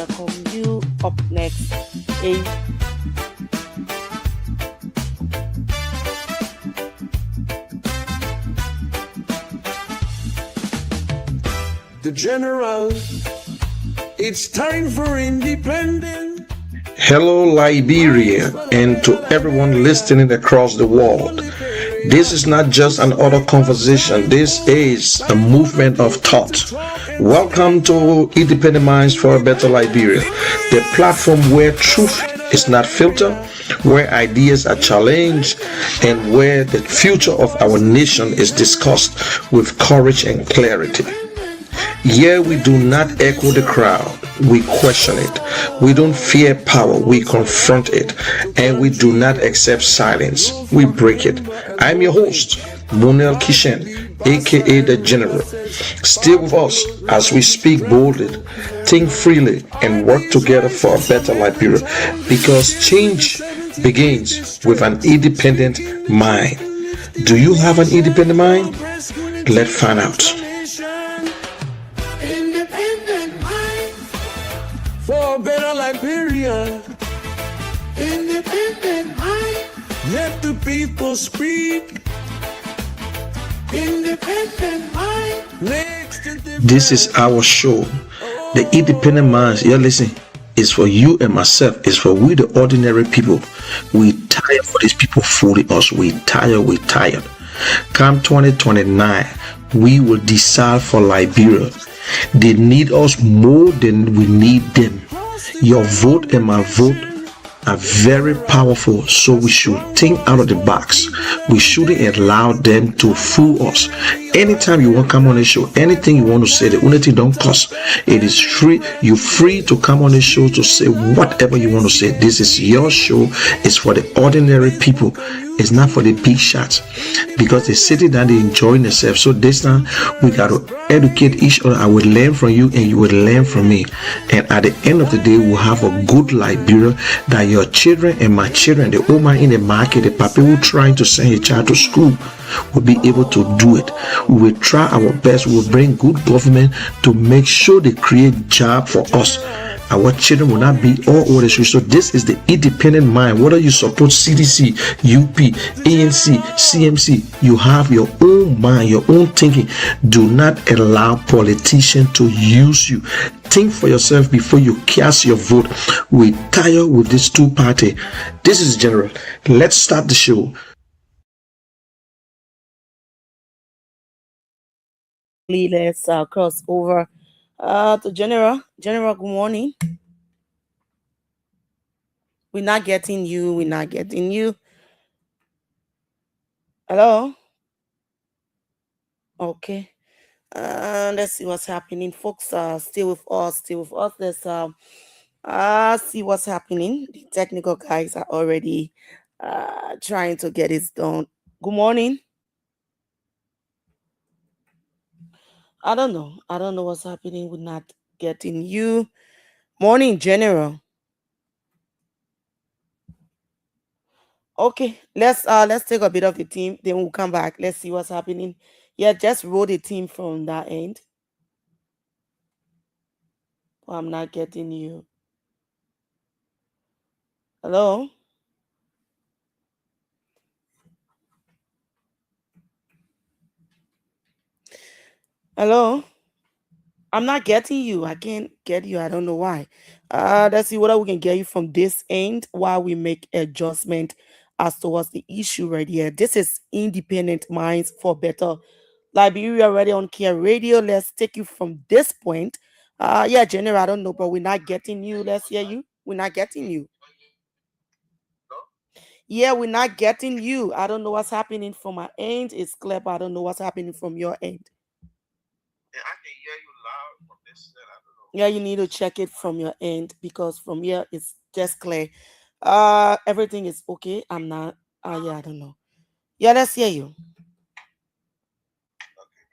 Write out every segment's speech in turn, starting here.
welcome you. Up next, the general. It's time for independence. Hello, Liberia, and to everyone listening across the world. This is not just an auto conversation, this is a movement of thought. Welcome to Independent Minds for a Better Liberia, the platform where truth is not filtered, where ideas are challenged, and where the future of our nation is discussed with courage and clarity. Here we do not echo the crowd, we question it. We don't fear power, we confront it. And we do not accept silence, we break it. I'm your host, Monel Kishen, aka The General. Stay with us as we speak boldly, think freely, and work together for a better Liberia. Because change begins with an independent mind. Do you have an independent mind? Let's find out. For a better Liberia. Independent mind. Let the people speak. Independent mind. This is our show. The Independent Minds, you listen, is for you and myself. It's for we, the ordinary people. We tired for these people fooling us. We tired. Come 2029, we will decide for Liberia. They need us more than we need them. Your vote and my vote are very powerful, so we should think out of the box. We shouldn't allow them to fool us. Anytime you want to come on the show, anything you want to say, the only thing don't cost. It is free. You're free to come on the show to say whatever you want to say. This is your show. It's for the ordinary people. It's not for the big shots, because they're sitting down, they're enjoying themselves. So this time we got to educate each other. I will learn from you and you will learn from me. And at the end of the day, we'll have a good Liberia that your children and my children, the woman in the market, the papa who trying to send a child to school, will be able to do it. We will try our best. We will bring good government to make sure they create job for us. Our children will not be all over the street. So this is the independent mind. Whether you support CDC, UP, ANC, CMC, you have your own mind, your own thinking. Do not allow politicians to use you. Think for yourself before you cast your vote. We tired with this two party. This is General. Let's start the show. let's cross over to General. General, good morning. We're not getting you. Hello? Okay. Let's see what's happening. Folks, stay with us. Let's see what's happening. The technical guys are already trying to get it done. Good morning. I don't know what's happening. We're not getting you. Morning, General. Okay, let's take a bit of the team, then we'll come back. Let's see what's happening. Yeah, just roll the team from that end. Oh, I'm not getting you. Hello? Hello? I'm not getting you. I can't get you. I don't know why. Let's see whether we can get you from this end while we make adjustment as towards the issue right here. This is Independent Minds for Better Liberia already on Care Radio. Let's take you from this point. Yeah, General, I don't know, but we're not getting you. Let's hear you. We're not getting you. Yeah, we're not getting you. I don't know what's happening from my end. It's clear, but I don't know what's happening from your end. Yeah, I can hear you loud from this side. I don't know. Yeah, you need to check it from your end because from here it's just clear. Everything is okay. I'm not. Yeah, I don't know. Yeah, let's hear you. Okay,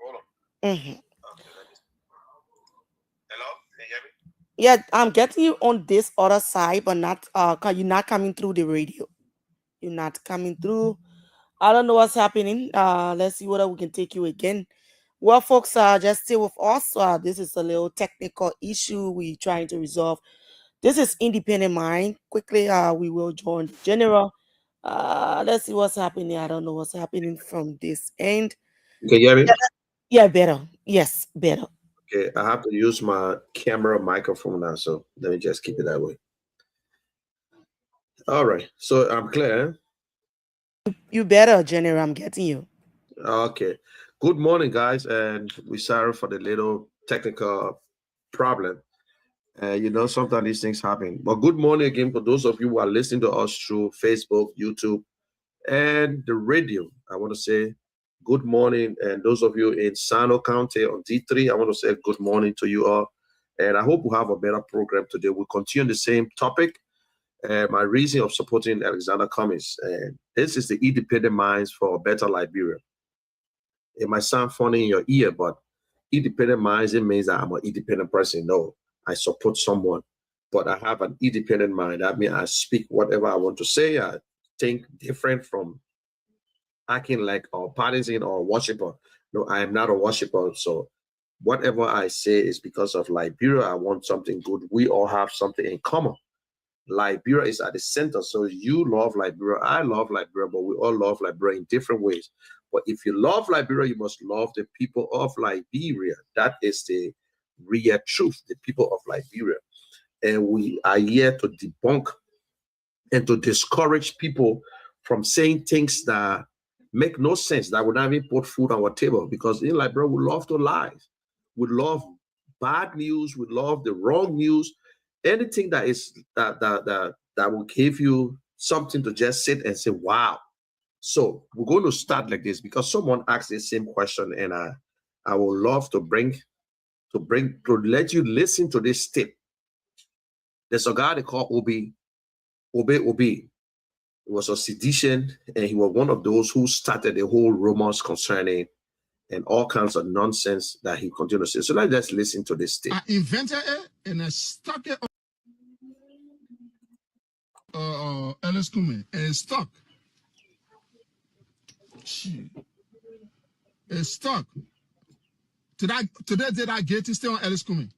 hold on. hmm Okay, hello? Can you hear me? Yeah, I'm getting you on this other side, but not. You're not coming through the radio. You're not coming through. I don't know what's happening. Let's see whether we can take you again. Well, folks, just stay with us. This is a little technical issue we're trying to resolve. This is Independent Mind. Quickly, we will join the general. Let's see what's happening. I don't know what's happening from this end. Can you hear me? Yeah, better. Yes, better. Okay, I have to use my camera microphone now, so let me just keep it that way. All right, so I'm clear. You better, general. I'm getting you. Okay. Good morning, guys, and we sorry for the little technical problem. Sometimes these things happen. But good morning again for those of you who are listening to us through Facebook, YouTube, and the radio. I want to say good morning, and those of you in Sano County on D3, I want to say good morning to you all. And I hope we have a better program today. We'll continue the same topic. My reason of supporting Alexander Cummings, and this is the Independent Minds for a Better Liberia. It might sound funny in your ear, but independent minds, it means that I'm an independent person. No, I support someone, but I have an independent mind. That means I speak whatever I want to say. I think different from acting like a partisan or a worshiper. No, I am not a worshiper. So whatever I say is because of Liberia. I want something good. We all have something in common. Liberia is at the center. So you love Liberia, I love Liberia, but we all love Liberia in different ways. But if you love Liberia, you must love the people of Liberia. That is the real truth, the people of Liberia. And we are here to debunk and to discourage people from saying things that make no sense, that would not even put food on our table. Because in Liberia, we love to lie. We love bad news. We love the wrong news. Anything that is that will give you something to just sit and say, wow. So we're going to start like this because someone asked the same question, and I would love to let you listen to this tip. There's a guy they call Obi. He was a sedition, and he was one of those who started the whole rumors concerning and all kinds of nonsense that he continued to say. So let's just listen to this tip. I invented it and I stuck it on Ellis Kume, and it's stuck. It's stuck. Today did I get to stay on Ellis Kume?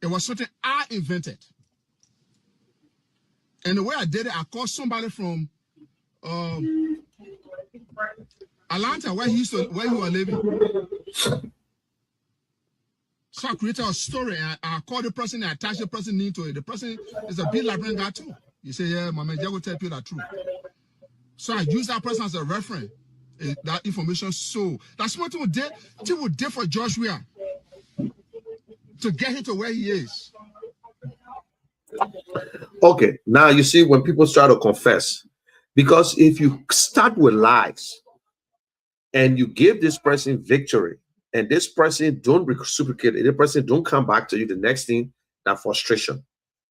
It was something I invented. And the way I did it, I called somebody from Atlanta, where he was living. So I created a story, and I called the person and attached the person name to it. The person is a big librarian guy too. You say, yeah, my man, I will tell you the truth. So I use that person as a reference, that information. So that's what we did for Joshua to get him to where he is. Okay, now you see when people try to confess, because if you start with lies and you give this person victory and this person don't reciprocate it, the person don't come back to you, the next thing, that frustration,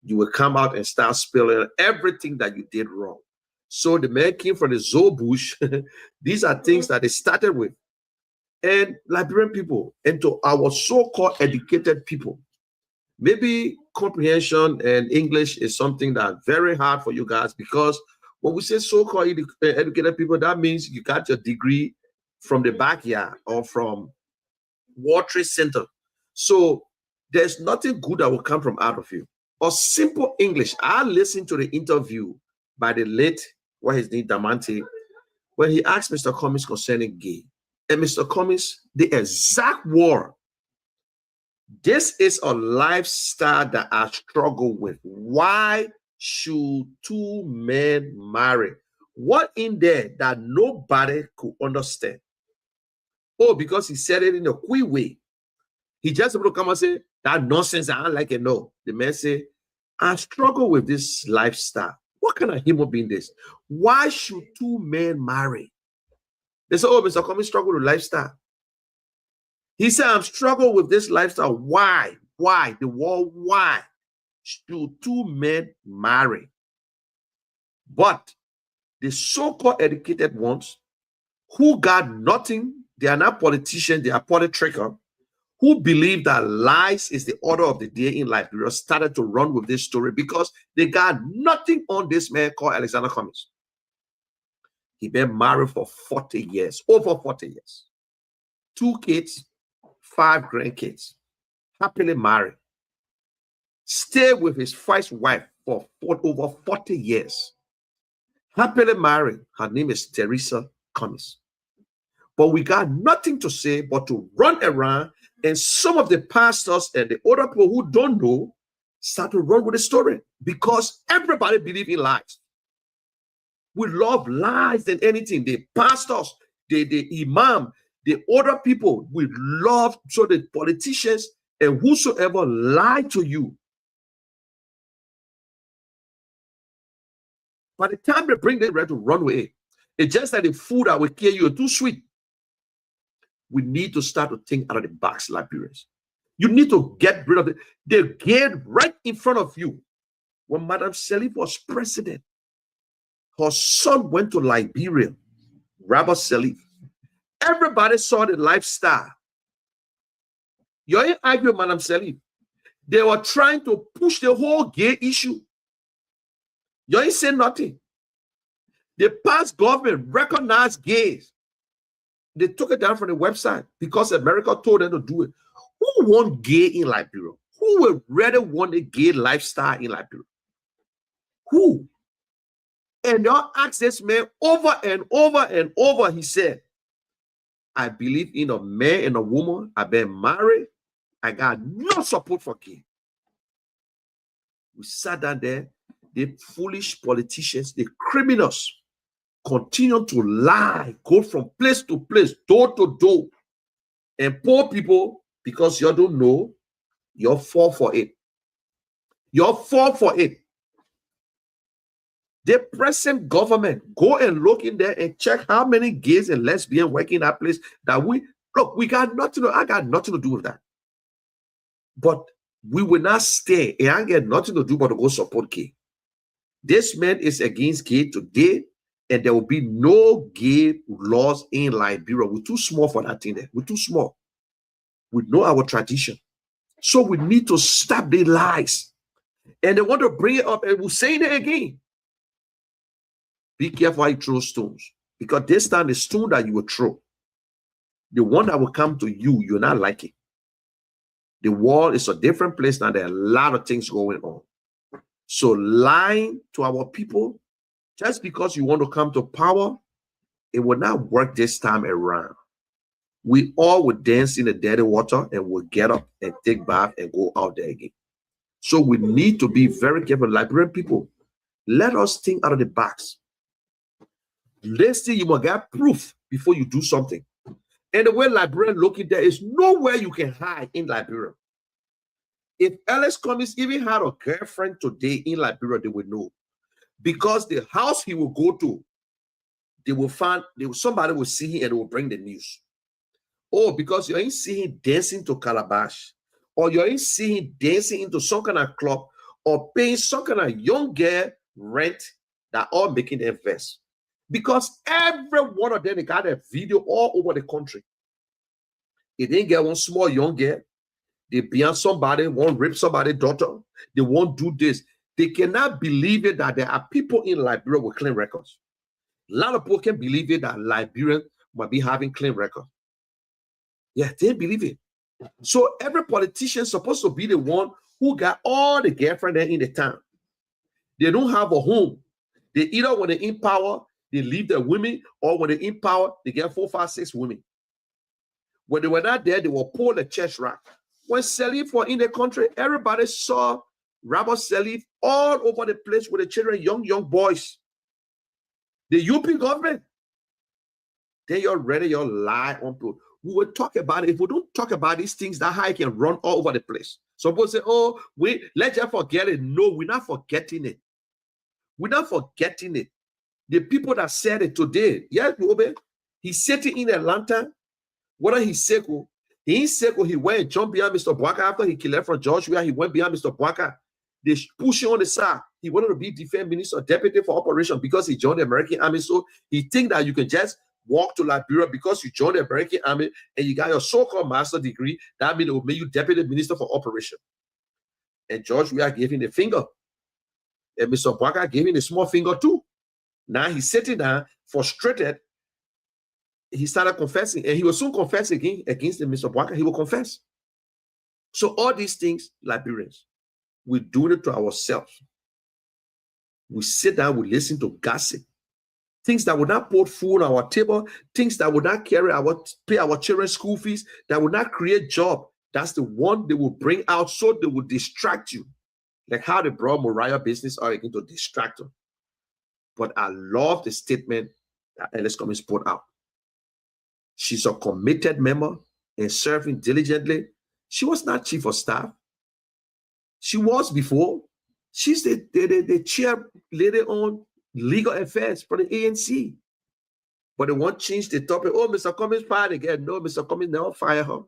you will come out and start spilling everything that you did wrong. So the man came from the Zoe bush. These are things that they started with. And Liberian people, and to our so-called educated people, maybe comprehension and English is something that's very hard for you guys, because when we say so-called educated people, that means you got your degree from the backyard or from World Trade Center. So there's nothing good that will come from out of you. Or simple English. I listened to the interview by the late, what his name, Damante, when he asked Mr. Cummings concerning gay. And Mr. Cummings, the exact word, this is a lifestyle that I struggle with. Why should two men marry? What in there that nobody could understand? Oh, because he said it in a quick way. He just able to come and say, that nonsense, I don't like it. No. The man say, I struggle with this lifestyle. What kind of human being this? Why should two men marry? They say, oh, Mr. Cummings struggle with lifestyle. He said, I'm struggling with this lifestyle. Why? Why? The word why should two men marry? But the so-called educated ones who got nothing, they are not politicians, they are politricker, who believe that lies is the order of the day in life, they started to run with this story because they got nothing on this man called Alexander Cummings. He been married for 40 years, over 40 years. 2 kids, 5 grandkids, happily married. stayed with his first wife for over 40 years. Happily married. Her name is Teresa Cummings. But we got nothing to say but to run around, and some of the pastors and the other people who don't know start to run with the story because everybody believes in lies. We love lies than anything. The pastors, the imam, the other people, we love, so the politicians and whosoever lie to you. By the time they bring them ready to run away, it's just like the food that will kill you, too sweet. We need to start to think out of the box, Liberians. You need to get rid of it. They get right in front of you. When Madam Sirleaf was president, her son went to Liberia, Robert Sirleaf. Everybody saw the lifestyle. You ain't arguing, Madam Sirleaf. They were trying to push the whole gay issue. You ain't saying nothing. The past government recognized gays. They took it down from the website because America told them to do it. Who want gay in Liberia? Who would rather want a gay lifestyle in Liberia? Who? And y'all ask this man over and over and over. He said, I believe in a man and a woman. I've been married. I got no support for gay. We sat down there. The foolish politicians, the criminals, continue to lie, go from place to place, door to door. And poor people, because you don't know, you'll fall for it. You'll fall for it. The present government, go and look in there and check how many gays and lesbians work in that place that we got nothing to, I got nothing to do with that. But we will not stay. And I get nothing to do but to go support gay. This man is against gay today, and there will be no gay laws in Liberia. We're too small for that thing there. We're too small. We know our tradition. So we need to stop the lies. And they want to bring it up, and we're saying it again. Be careful how you throw stones. Because this time, the stone that you will throw, the one that will come to you, you're not like it. The world is a different place now. There are a lot of things going on. So lying to our people, just because you want to come to power, it will not work this time around. We all will dance in the dirty water and will get up and take bath and go out there again. So we need to be very careful. Liberian people, let us think out of the box. Let's see, you must get proof before you do something. And the way Liberian looking, there is nowhere you can hide in Liberia. If Alex Cummings even had a girlfriend today in Liberia, they would know. Because the house he will go to, they will find, somebody will see him and they will bring the news. Oh, because you ain't seeing him dancing to Calabash, or you ain't seeing him dancing into some kind of club, or paying some kind of young girl rent, that all making them invest. Because every one of them, they got a video all over the country. They didn't get one small young girl. They beat somebody, won't rape somebody's daughter. They won't do this. They cannot believe it that there are people in Liberia with clean records. A lot of people can believe it that Liberians might be having clean records. Yeah, they believe it. So every politician is supposed to be the one who got all the girlfriends there in the town. They don't have a home. They either when they're in power, they leave their women, or when they're in power, they get 4, 5, 6 women. When they were not there, they will pull the church rack. When Sirleaf was in the country, everybody saw Robert Sirleaf all over the place with the children, young boys. The UP government. Then you're ready, you're lie on people. We will talk about it. If we don't talk about these things, that high can run all over the place. Some people say, oh, let's just forget it. No, we're not forgetting it. We're not forgetting it. The people that said it today, yes, he's sitting in Atlanta. Whether he's sick, he went and jumped behind Mr. Bwaka after he left from Georgia. He went behind Mr. Bwaka. They push him on the side. He wanted to be defense minister, deputy for operation because he joined the American Army. So he think that you can just walk to Liberia because you joined the American Army and you got your so-called master degree. That means it will make you deputy minister for operation. And George Weah gave him the finger. And Mr. Bwaka gave him the small finger too. Now he's sitting down, frustrated. He started confessing, and he will soon confess again against Mr. Bwaka. He will confess. So all these things, Liberians, we're doing it to ourselves. We sit down, we listen to gossip. Things that would not put food on our table, things that would not pay our children's school fees, that would not create job. That's the one they will bring out so they will distract you. Like how they brought Mariah business out again to distract her. But I love the statement that Ellis Cummings put out. She's a committed member and serving diligently. She was not chief of staff. She was before. She's the chair lady on legal affairs for the ANC. But they won't change the topic. Oh, Mr. Cummings fired again. No, Mr. Cummings never fire her.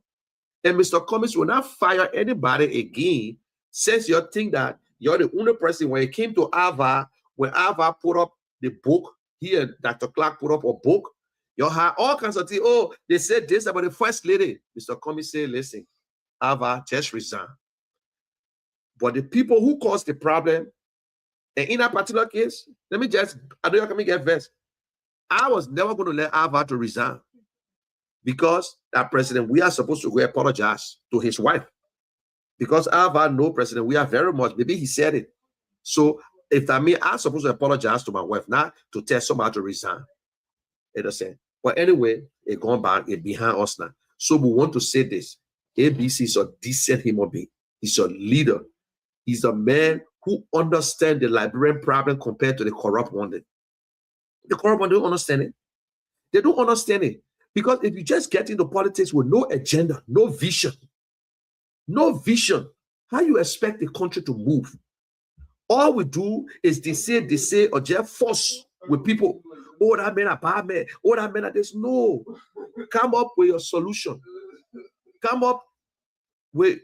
And Mr. Cummings will not fire anybody again since you think that you're the only person. When it came to Ava, when Ava put up the book, here Dr. Clark put up a book, you had all kinds of things. Oh, they said this about the first lady. Mr. Cummings said, listen, Ava, just resign. But the people who caused the problem, and in that particular case, I know you're coming get versed. I was never going to let Ava to resign because that president, we are supposed to go apologize to his wife. Because Ava know president, we are very much, maybe he said it. So if that means I'm supposed to apologize to my wife, not to tell somebody to resign. You understand? But anyway, it gone back, it behind us now. So we want to say this. ABC is a decent human being. He's a leader. He's a man who understands the Liberian problem compared to the corrupt one. The corrupt one don't understand it. They don't understand it. Because if you just get into politics with no agenda, no vision, how you expect the country to move? All we do is they say, or just force with people. Oh, that man a bad man. Oh, that man a this. No. Come up with your solution. Come up with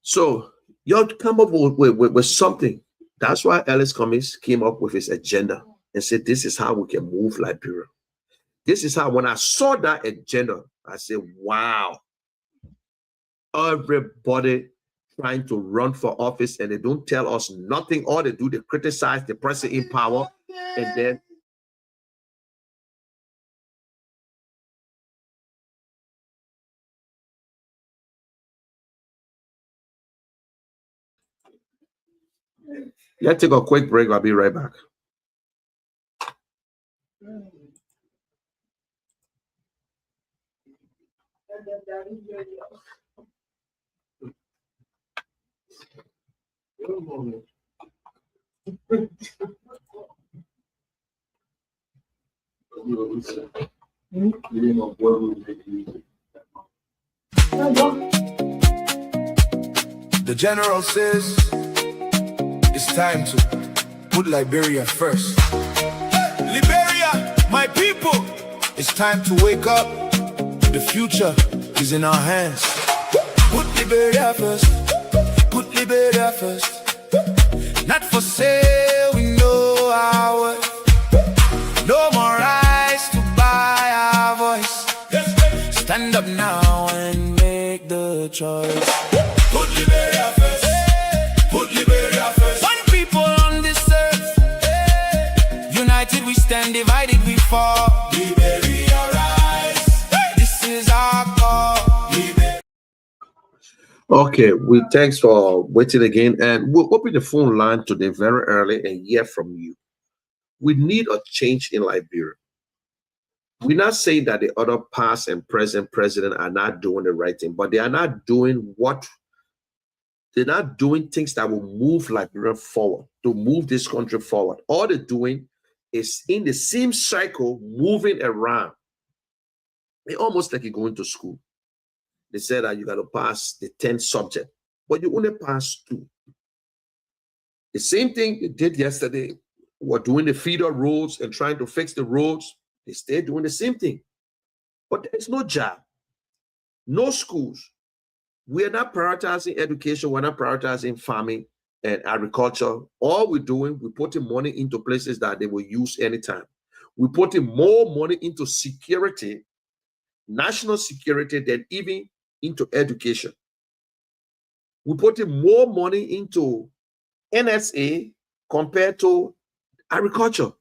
so you come up with something. That's why Ellis Cummings came up with his agenda and said, this is how we can move Liberia. This is how, when I saw that agenda, I said, wow. Everybody trying to run for office and they don't tell us nothing. All they do, they criticize the person in power and then let's take a quick break. I'll be right back. The general says it's time to put Liberia first. Liberia, my people, it's time to wake up. The future is in our hands. Put Liberia first. Put Liberia first. Not for sale, we know our worth. No more rights to buy our voice. Stand up now and make the choice. Put Liberia first. Put Liberia first. One people on this earth. United we stand, divided we fall. Liberia rise. This is our call. Okay, we thanks for waiting again, and we'll open the phone line today very early and hear from you. We need a change in Liberia. We're not saying that the other past and present president are not doing the right thing, but they are not doing they're not doing things that will move Liberia forward, to move this country forward. All they're doing is in the same cycle, moving around. It's almost like you're going to school. They said that you got to pass the 10th subject, but you only pass 2. The same thing you did yesterday. We're doing the feeder roads and trying to fix the roads. They stay doing the same thing. But there's no job, no schools. We're not prioritizing education. We're not prioritizing farming and agriculture. All we're doing, we're putting money into places that they will use anytime. We're putting more money into security, national security, than even into education. We're putting more money into NSA compared to agriculture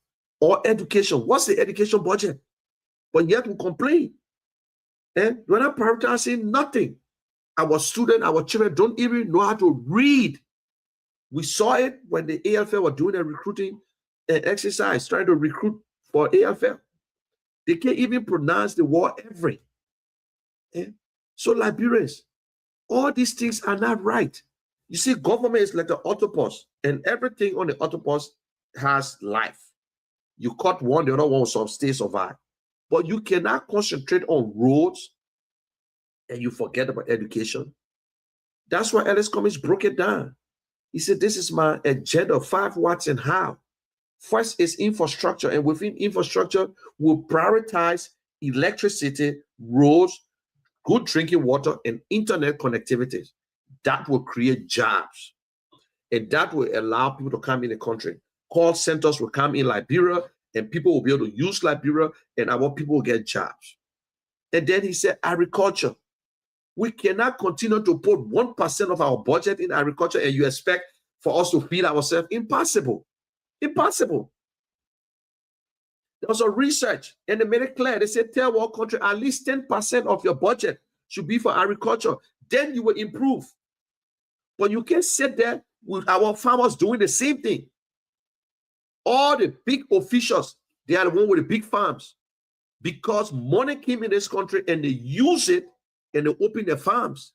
or education. What's the education budget? but yet we complain. And we're not prioritizing nothing. Our students, our children don't even know how to read. We saw it when the AFL were doing a recruiting exercise, trying to recruit for AFL. They can't even pronounce the word every. So Liberians, all these things are not right. You see, government is like an octopus, and everything on the octopus has life. You cut one, the other one will stay survive. But you cannot concentrate on roads and you forget about education. That's why Ellis Cummings broke it down. He said, this is my agenda, 5 watts and how. First is infrastructure, and within infrastructure, we'll prioritize electricity, roads, good drinking water, and internet connectivity. That will create jobs, and that will allow people to come in the country. Call centers will come in Liberia, and people will be able to use Liberia, and our people will get jobs. And then he said, agriculture. We cannot continue to put 1% of our budget in agriculture, and you expect for us to feed ourselves. Impossible. Impossible. There was a research, and they made it clear. They said, tell what country at least 10% of your budget should be for agriculture. Then you will improve. But you can't sit there with our farmers doing the same thing. All the big officials, they are the one with the big farms, because money came in this country and they use it and they open their farms.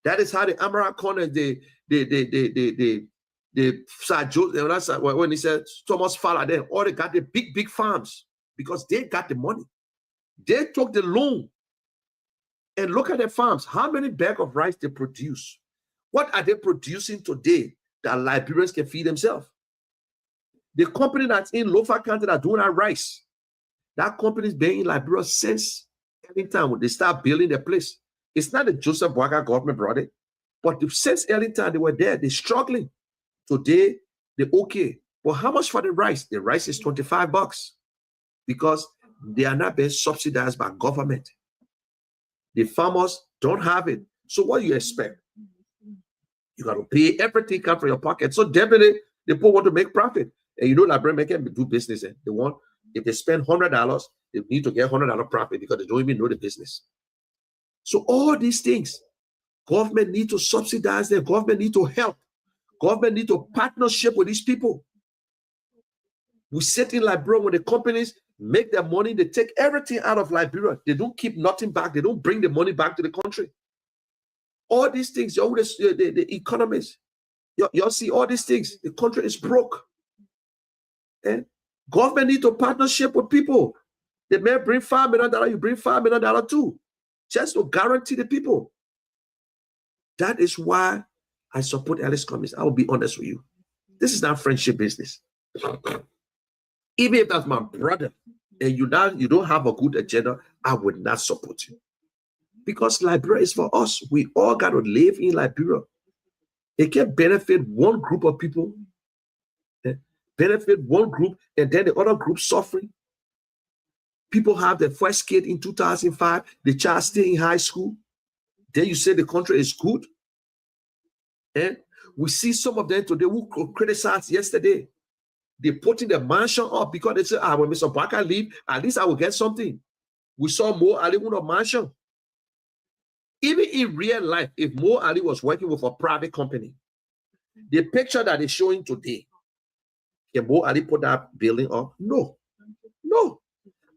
That is how the Amaral Corner, when he said Thomas Fowler, then all they got the big farms because they got the money. They took the loan. And look at their farms. How many bags of rice they produce? What are they producing today that Liberians can feed themselves? The company that's in Lofa County that doing our rice, that company has been in Liberia since early time when they start building their place. It's not the Joseph Boaga government brought it, but since early time they were there, they're struggling. Today, they're okay. But how much for the rice? The rice is $25 because they are not being subsidized by government. The farmers don't have it. So what do you expect? You got to pay everything come from your pocket. So definitely, the poor want to make profit. And you know, Liberian can do business. They want, if they spend $100, they need to get $100 profit because they don't even know the business. So all these things, government need to subsidize them. Government need to help. Government need to partnership with these people. We sit in Liberia when the companies make their money, they take everything out of Liberia. They don't keep nothing back. They don't bring the money back to the country. All these things, the economists, y'all see all these things. The country is broke. And government need to partnership with people. They may bring $5 million, you bring $5 million too, just to guarantee the people. That is why I support Ellis Cummings. I will be honest with you. This is not friendship business. Even if that's my brother and you don't have a good agenda, I would not support you. Because Liberia is for us. We all got to live in Liberia. It can benefit one group of people, benefit one group, and then the other group suffering. People have their first kid in 2005, the child still in high school. Then you say the country is good. And we see some of them today who criticized yesterday. They putting the mansion up because they say, when Mr. Barker leave, at least I will get something. We saw Mo Ali with a mansion. Even in real life, if Mo Ali was working with a private company, the picture that is showing today, can Mo Ali put that building up? No. No.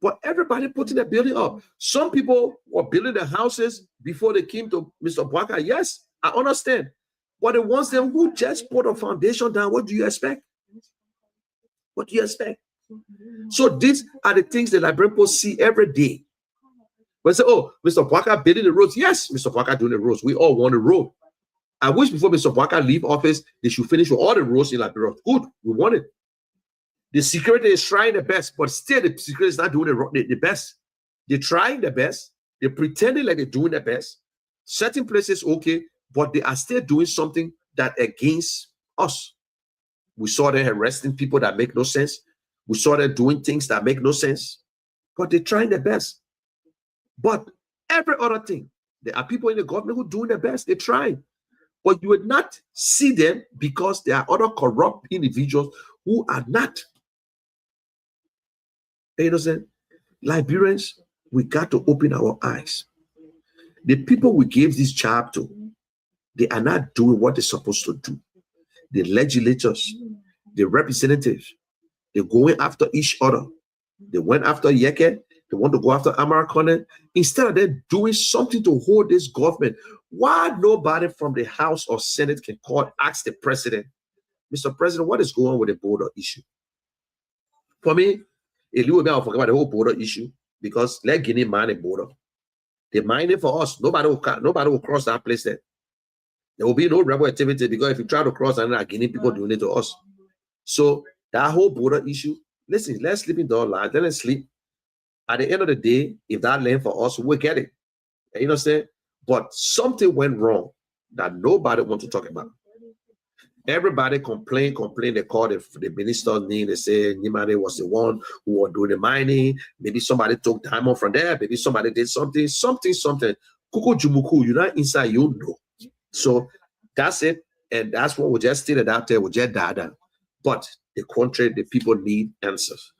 But everybody putting the building up. Some people were building the houses before they came to Mr. Barker. Yes, I understand. But the ones them who just put a foundation down, what do you expect? What do you expect? So these are the things the Liberian people see every day. When they say, oh, Mr. Barker building the roads. Yes, Mr. Barker doing the roads. We all want a road. I wish before Mr. Barker leave office, they should finish with all the roads in Liberia. Good, we want it. The security is trying the best, but still the security is not doing the best. They're trying the best. They're pretending like they're doing the best. Certain places, okay, but they are still doing something that against us. We saw them arresting people that make no sense. We saw them doing things that make no sense. But they're trying their best. But every other thing, there are people in the government who are doing their best. They're trying. But you would not see them because there are other corrupt individuals who are not. You know what I'm saying? Liberians, We got to open our eyes. The people we gave this job to, they are not doing what they're supposed to do. The legislators, the representatives, they're going after each other. They went after Yeke. They want to go after Amarkone. Instead of them doing something to hold this government, why nobody from the House or Senate can call, ask the president, Mr. President, what is going on with the border issue? For me, a little bit, I'll forget about the whole border issue because let Guinea mine a border. They mine it for us. Nobody will cross that place there. There will be no rebel activity because if you try to cross, and Guinea people doing it to us. So that whole border issue, listen, let's sleep in the line. Let's sleep. At the end of the day, if that land for us, we'll get it. You know what I'm saying? But something went wrong that nobody wants to talk about. Everybody complain. They call the minister's name. They say Nimane was the one who was doing the mining. Maybe somebody took diamond from there. Maybe somebody did something. Kuku Jumuku, you're not inside, you know. So that's it. And that's what we just stated out there. We just died. But the country, the people need answers.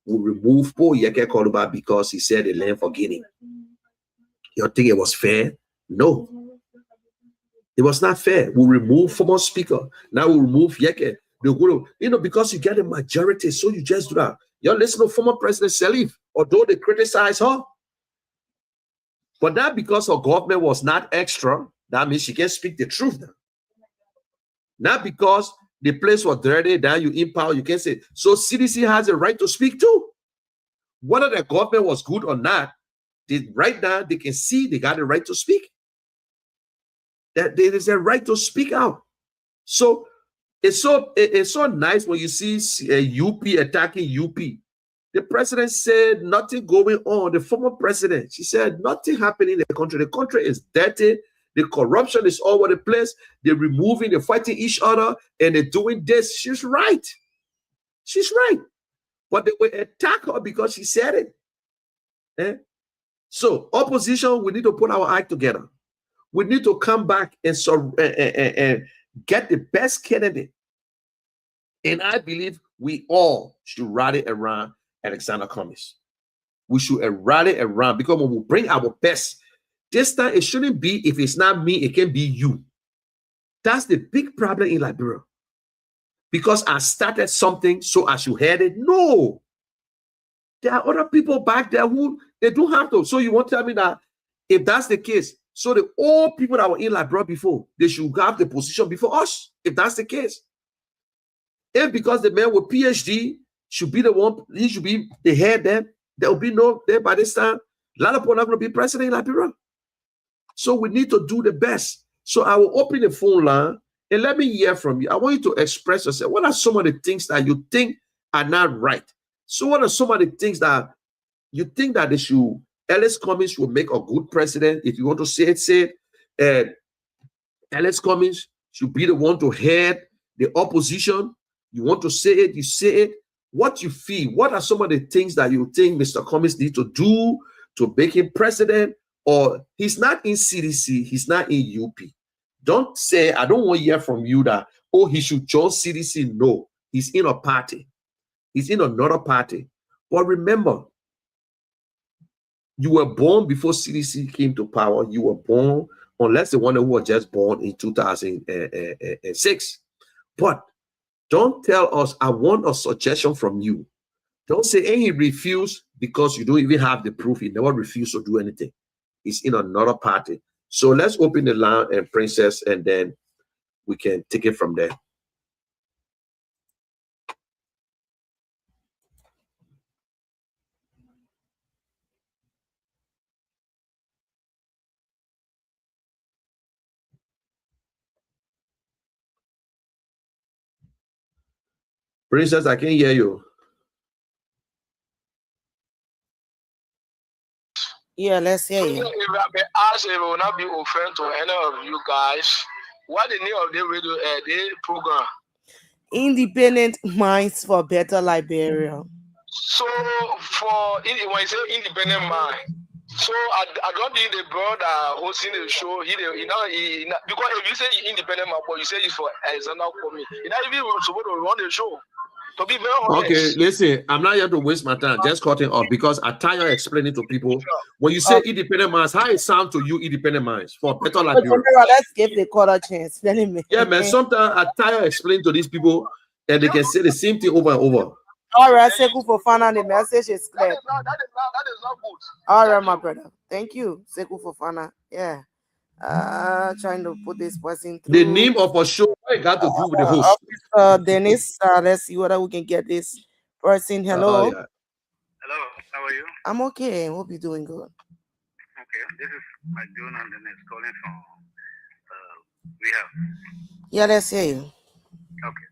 We remove Paul Yeke Koluba because he said the land for Guinea. You think it was fair? No. It was not fair. We remove former speaker. Now we remove Yeke. Because you get a majority, so you just do that. You listen to former President Salif, although they criticize her. But not because her government was not extra, that means she can speak the truth now. Not because the place was dirty, then you in power, you can say. So CDC has a right to speak too. Whether the government was good or not, right now they can see they got a right to speak. That there is a right to speak out. So it's so nice when you see UP attacking UP. The president said nothing going on. The former president, she said nothing happening in the country. The country is dirty. The corruption is all over the place. They're removing, they're fighting each other, and they're doing this. She's right. She's right. But they will attack her because she said it. So opposition, we need to put our act together. We need to come back and get the best candidate. And I believe we all should rally around Alexander Cummings. We should rally around, because when we bring our best, this time it shouldn't be, if it's not me, it can be you. That's the big problem in Liberia. Because I started something, so I should head it. No. There are other people back there who they don't have to. So you want to tell me that if that's the case, so the old people that were in Liberia before, they should have the position before us, if that's the case. If because the man with PhD should be the one, he should be the head, then there will be no, there by this time, a lot of people are not going to be president in Liberia. So we need to do the best. So I will open the phone line and let me hear from you. I want you to express yourself. What are some of the things that you think are not right? So what are some of the things that you think that they should, Alex Cummings will make a good president? If you want to say it, Alex Cummings should be the one to head the opposition. You want to say it, you say it. What you feel, what are some of the things that you think Mr. Cummings needs to do to make him president? Or he's not in CDC, he's not in UP. Don't say, I don't want to hear from you that, oh, he should join CDC. No, he's in a party. He's in another party. But remember, you were born before CDC came to power. You were born, unless the one who was just born in 2006. But don't tell us, I want a suggestion from you. Don't say, hey, he refused, because you don't even have the proof. He never refused to do anything. He's in another party. So let's open the line, and Princess, and then we can take it from there. Princess, I can hear you. Yeah, let's hear you. If I may ask, it will not be offensive to any of you guys. What the name of the radio the program? Independent Minds for Better Liberia. So for when you say independent mind, so I don't think the brother hosting the show, because if you say independent mind, but you say it's for Alexander Cummings, you're not even supposed to run the show. To be very honest. Okay, listen, I'm not here to waste my time. Just cutting off because I tire of explaining to people. When you say independent minds, how it sound to you, independent minds for better But Liberia? General, let's give the caller a chance. Let him. Yeah, man. Sometimes I tire of explaining to these people and they can say the same thing over and over. All right, Seku Fofana, the message is clear. That is not good. All right, my brother. Thank you, Seku Fofana. Yeah. Trying to put this person through. The name of a show, I got to do with the host. Dennis, let's see whether we can get this person. Hello. Yeah. Hello, how are you? I'm okay. Hope you're doing good. Okay, this is my John and Dennis calling from Rehab. Yeah, let's hear you. Okay,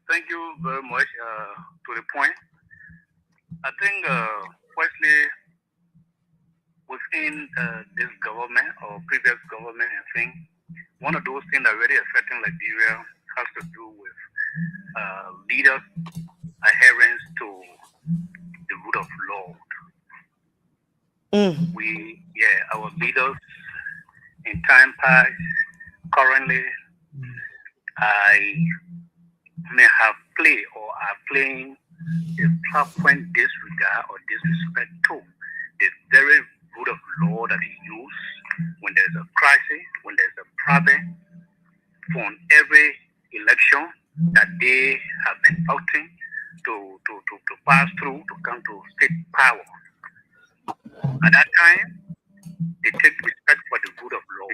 thank you very much. To the point, I think firstly, within this government or previous government, I think one of those things that really affecting Liberia has to do with leaders' adherence to the rule of law. Our leaders in time past, currently, I may have played or are playing a frequent disregard or disrespect to the very rule of law that is used when there's a crisis, when there's a problem, from every election that they have been voting to pass through to come to state power. At that time, they take respect for the rule of law.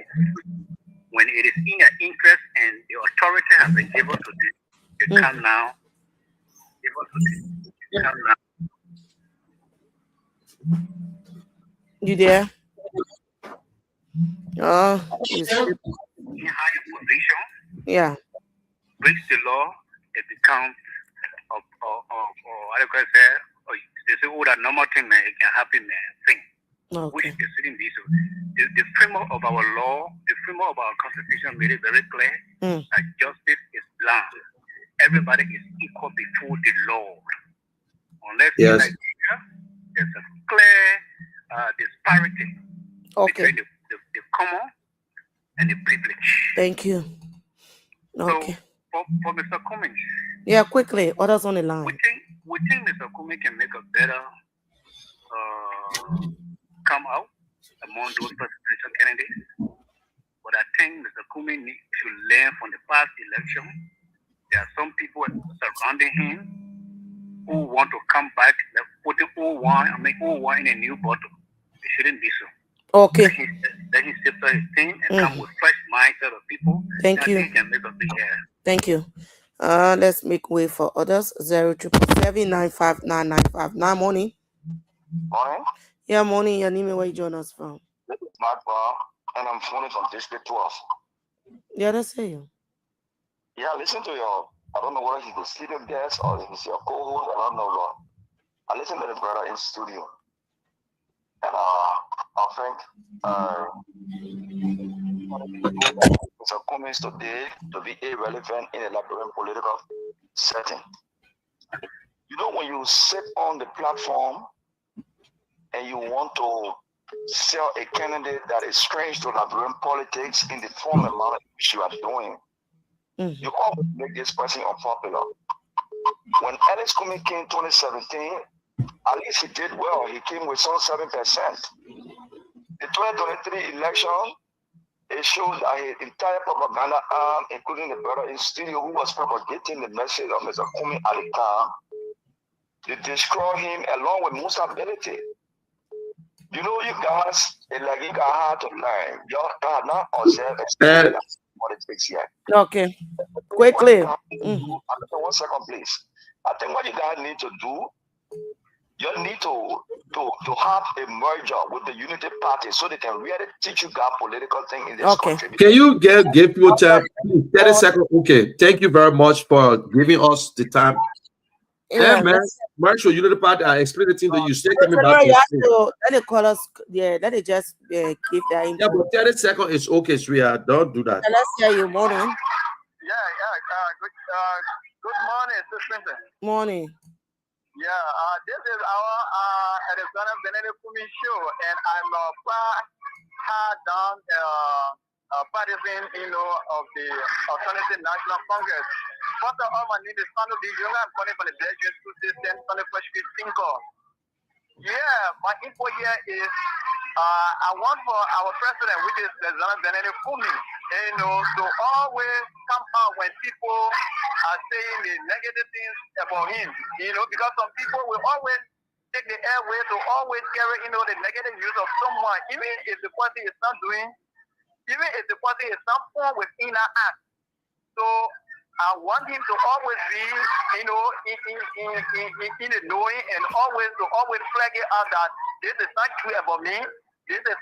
When it is in their interest and the authority has been given to them, they come now. You there? In higher position, yeah. Breaks the law, it becomes what do I say? They say, oh, that normal thing, man, it can happen, man, thing. Okay. Which is shouldn't be so. The framework of our law, the framework of our constitution made it very clear that justice is blind. Everybody is equal before the law. Unless in Nigeria, there's a clear disparity between the common and the privilege. Thank you. Okay. So for Mr. Cummings. Yeah, quickly. Others on the line. We think Mr. Cummings can make a better come out among those presidential candidates. But I think Mr. Cummings needs to learn from the past election. There are some people surrounding him who want to come back, putting old wine in a new bottle. It shouldn't be so. Okay. Then he steps on his team and come with fresh mindset of people. Thank you. He can make a big Thank you. Let's make way for others. 077759959. Morning. Morning. Yeah, morning. Your name, where you join us from? Mark Bar, and I'm phoning from District 12. Yeah, let's say you. Yeah, listen to your, I don't know whether he's the sleeping guest or if it's your co-host, I don't know, but I listen to the brother in studio. And I think Mr. Cummings today to be irrelevant in a Liberian political setting. You know, when you sit on the platform and you want to sell a candidate that is strange to Liberian politics in the form and manner which you are doing, you always make this person unpopular. When Alex Cummings came in 2017, at least he did well. He came with some 7%. The 2023 election, it showed that his entire propaganda arm, including the brother in studio who was propagating the message of Mr. Cummings at the time, they destroy him along with most ability. You know, you guys, like you got hard to learn. You got not observe politics yet. Okay. Quickly. 1 second, please. I think what you guys need to do, you need to have a merger with the Unity Party so they can really teach you guys political thing in this country. Can you give people time? 30 seconds. Okay. Thank you very much for giving us the time. Yeah, man. Marshall, Unity Party, I explained the thing to you. Stay coming back. Let the callers, let it just give their input. Yeah, but 30 seconds is okay, sweetheart. Don't do that. Let's hear you. Morning. Good morning, Sister. Morning. Yeah, this is our Alexander Benedict Cummings show, and I'm far hard down partisan, of the Alternative National Congress. First of all, my name is Sanu B. Younger. I'm calling from the Belgian school system, Sanu Fresh Fish Thinker. Yeah, my info here is I want for our president, which is President Benedict Fumi, to always come out when people are saying the negative things about him, because some people will always take the airway to always carry, the negative news of someone, even if the person is not doing, even if the person is not born within that act. So I want him to always be, in the knowing and always flag it out that this is not true about me. This is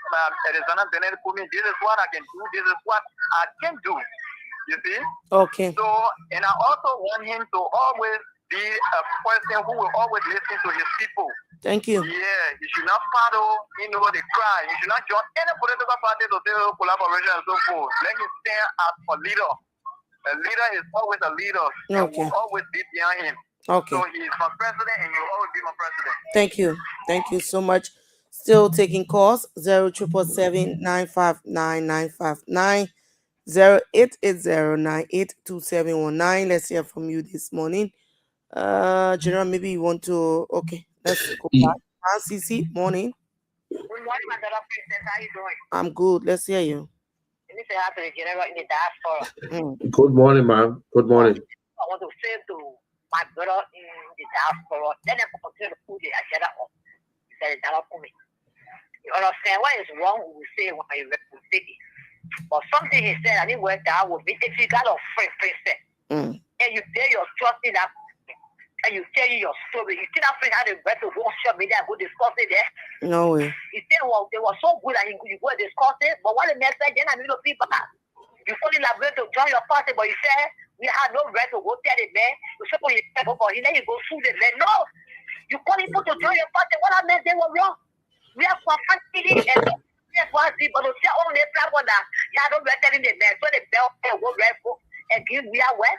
Arizona Benedict for me. This is what I can do. This is what I can do. You see? Okay. So, and I also want him to always be a person who will always listen to his people. Thank you. Yeah, he should not follow, the cry. He should not join any political party to do collaboration and so forth. Let him stand as a leader. A leader is always a leader. Okay. And will always be behind him. Okay. So he is my president and he will always be my president. Thank you. Thank you so much. Still taking calls. 0777-959-959. 0880982719. Let's hear from you this morning. General, maybe you want to. Okay, let's go back. CC, morning. Good morning, my daughter Princess. How you doing? I'm good. Let's hear you. Let me say hi to the general in the diaspora. Good morning, ma'am. Good morning. I want to say to my brother in the diaspora, let them continue to put the agenda up. Say that for me. You understand what is wrong? We will say when you represent it. But something he said, I didn't work that would be if you got a friend, and you tell your trust in that, and you tell your story, you still not have the right to go on social media and go discuss it there. No way. He said, well, they were so good that you go and discuss it, but what the man said, then I mean, people, you only have to join your party, but you said, we have no right to go tell the man, you suppose you step up, then you go sue the man. No! You call people to join your party, what I meant, they were wrong. We have family and that's why people don't say on their platform that you don't right telling the man, so the bell and go right and give me a way.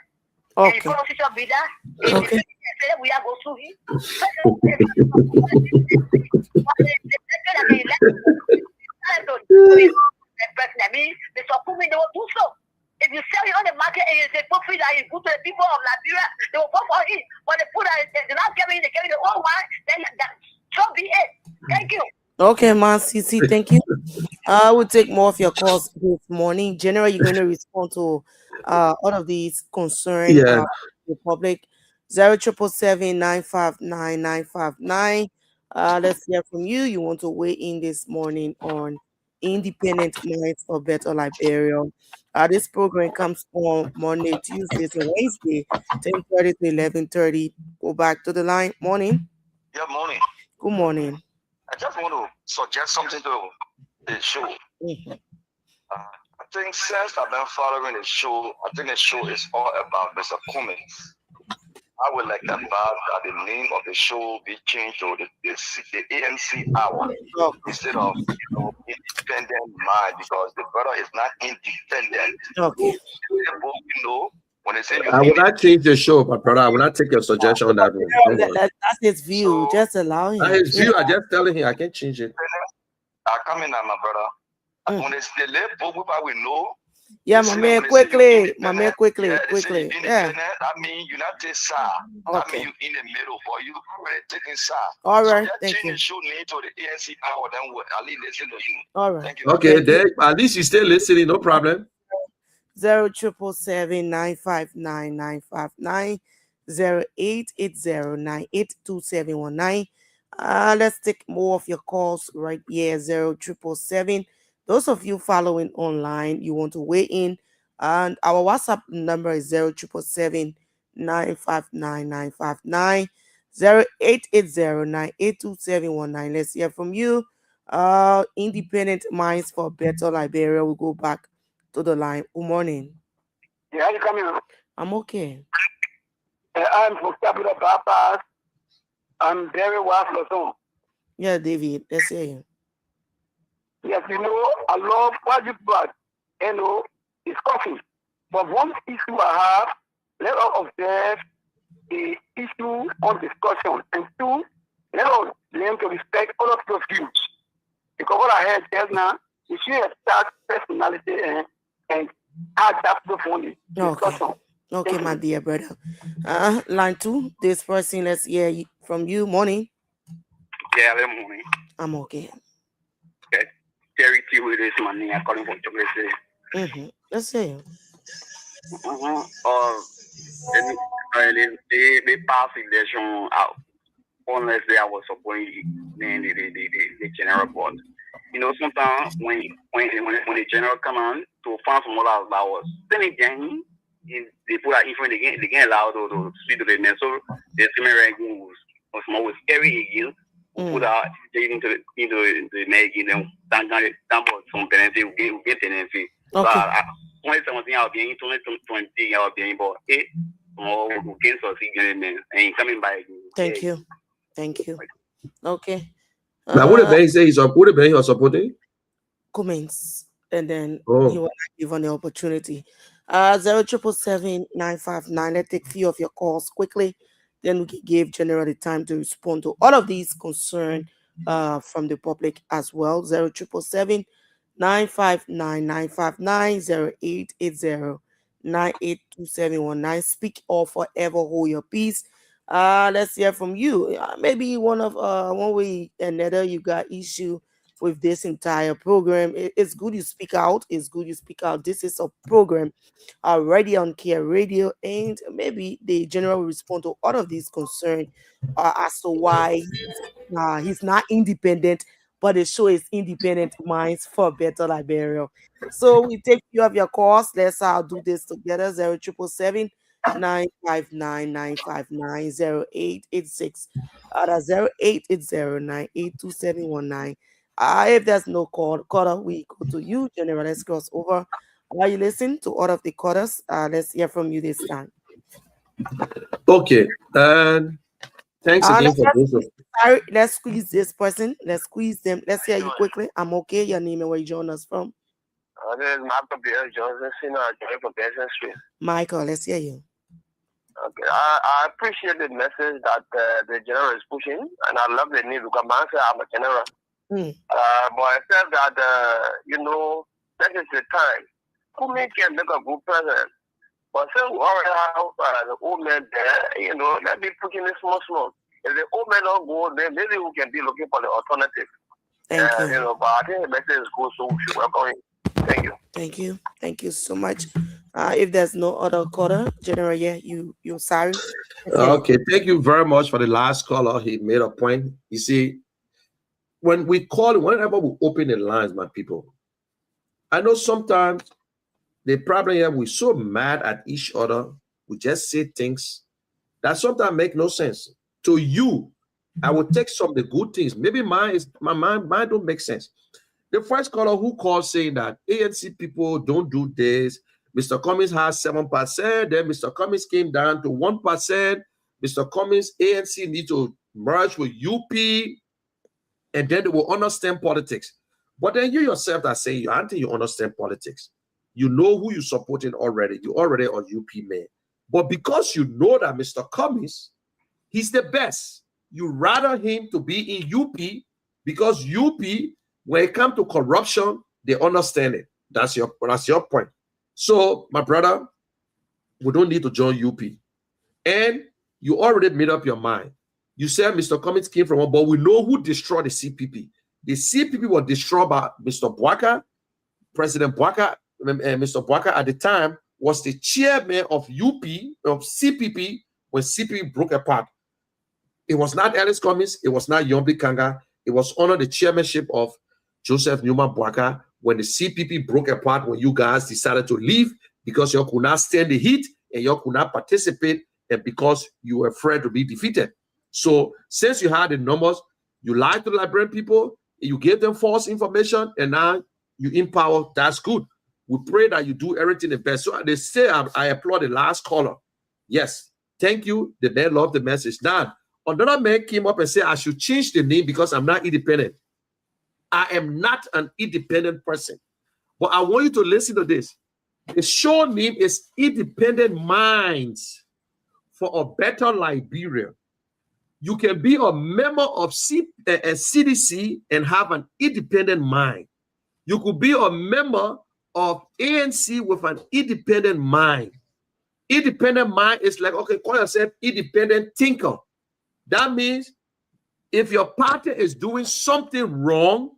Okay. And you follow social media, Okay. we are going to sue him. If you sell it on the market and it's a profit that you put to the people of Liberia, they will go for it. But they put they're not carrying the old one, then that should be it. Thank you. Okay, man, CC, thank you. I will take more of your calls this morning. General, you're going to respond to all of these concerns. Yeah. The public. 0777-959-959. Let's hear from you. You want to weigh in this morning on Independent Minds for Better Liberia. This program comes on Monday, Tuesdays, and Wednesday, 10:30 to 11:30. Go back to the line. Morning. Yeah, morning. Good morning. I just want to suggest something to the show. Mm-hmm. I think since I've been following the show, I think the show is all about Mr. Cummings. I would like advise that the name of the show be changed to the ANC Hour instead of Independent Mind, because the brother is not independent. Okay. When they say I will not change the show, my brother. I will not take your suggestion on that one. That's his view. Just allow him. His view, I just telling him I can't change it. I come in, my brother. When it's the label, we know. Yeah, my man, quickly. My man, quickly. Yeah. I mean, United side. Okay. I mean, you in the middle, but you already taking side. All right. So Thank you. the show name to the ANC hour, then we'll at least listen to you. All right. Thank you. Okay, then at least you still listening, no problem. 0777-959-959. 0880982719. Let's take more of your calls right here. 0777. Those of you following online, you want to weigh in, and our WhatsApp number is 0777-959-959. 0880982719. Let's hear from you. Independent Minds for Better Liberia. We'll go back to the line. Good morning. Yeah, you come in. I'm okay. I'm from Capital Papas. I'm very well. Yeah, David, let's hear you. Yes, I love what you brought. It's coffee. But one issue I have, let us observe the issue on discussion. And two, let us learn to respect all of your views. Because what I heard just now, you should have that personality and add that to the discussion. Okay, my dear brother. Line 2, this person, let's hear from you. Morning. Yeah, good morning. I'm okay. Okay. Terry T with this money. I'm calling from Chocolate City. Let's see. They pass election out unless they was appointed the general board. You know, sometimes when the general come on to find some other hours, then again they put that in front again, they get allowed to speak to the men. So the similar again was more with scary again. Put out into the mag again, then down some penalty, get penalty. So when something out being 2020 out being bought, more against us again and coming by. Thank you. Okay. Now, what the bank say is what the bank are supporting? Comments, and then he will give an opportunity. 0777959. Let's take few of your calls quickly. Then we can give General the time to respond to all of these concerns from the public as well. 0779599590880982719. Speak or forever hold your peace. Let's hear from you. Maybe one way another you got issue with this entire program. It's good you speak out. This is a program already on Care Radio, and maybe the general will respond to all of these concerns as to why he's not independent, but the show is Independent Minds for Better Liberia. So we take few of your calls. Let's do this together. 077795995908886. That's 0880982719. If there's no caller, we go to you, General. Let's cross over. While you listen to all of the callers, let's hear from you this time. Okay. And thanks again for this. Sorry, let's squeeze this person. Let's squeeze them. Let's hear you quickly. I'm okay. Your name and where you join us from? This is Michael Bill Johnson, Senior Attorney for Benson Street. Michael, let's hear you. Okay, I appreciate the message that the general is pushing, and I love the need because I'm a general. But except that, that is the time. Who can make a good president? But since we already have the old man there, let me put in this small. If the old man don't go, then maybe we can be looking for the alternative. Thank you. But I think the message is good, so we should welcome him. Thank you. Thank you so much. If there's no other caller, General, you're sorry. Okay, thank you very much for the last caller. He made a point. You see, whenever we open the lines, my people, I know sometimes the problem here, we're so mad at each other. We just say things that sometimes make no sense. To you, I will take some of the good things. Maybe mine don't make sense. The first caller who called saying that ANC people don't do this. Mr. Cummings has 7%. Then Mr. Cummings came down to 1%. Mr. Cummings, ANC need to merge with UP, and then they will understand politics. But then you yourself are saying you until you understand politics. You know who you're supporting already. You already are UP man. But because you know that Mr. Cummings, he's the best, you rather him to be in UP because UP, when it comes to corruption, they understand it. That's your point. So, my brother, we don't need to join UP. And you already made up your mind. You said Mr. Cummings came from one, but we know who destroyed the CPP. The CPP was destroyed by Mr. Bwaka. President Bwaka, Mr. Bwaka at the time was the chairman of UP, of CPP, when CPP broke apart. It was not Alice Cummings. It was not Yombi Kanga. It was under the chairmanship of Joseph Newman Bwaka when the CPP broke apart, when you guys decided to leave because you could not stand the heat and you could not participate, and because you were afraid to be defeated. So since you had the numbers, you lied to the Liberian people, you gave them false information, and now you empower. That's good. We pray that you do everything the best. So they say I applaud the last caller. Yes, thank you. The man loved the message. Now, another man came up and said I should change the name because I'm not independent. I am not an independent person. But I want you to listen to this. The show name is Independent Minds for a Better Liberia. You can be a member of CDC and have an independent mind. You could be a member of ANC with an independent mind. Independent mind is like, okay, call yourself independent thinker. That means if your party is doing something wrong,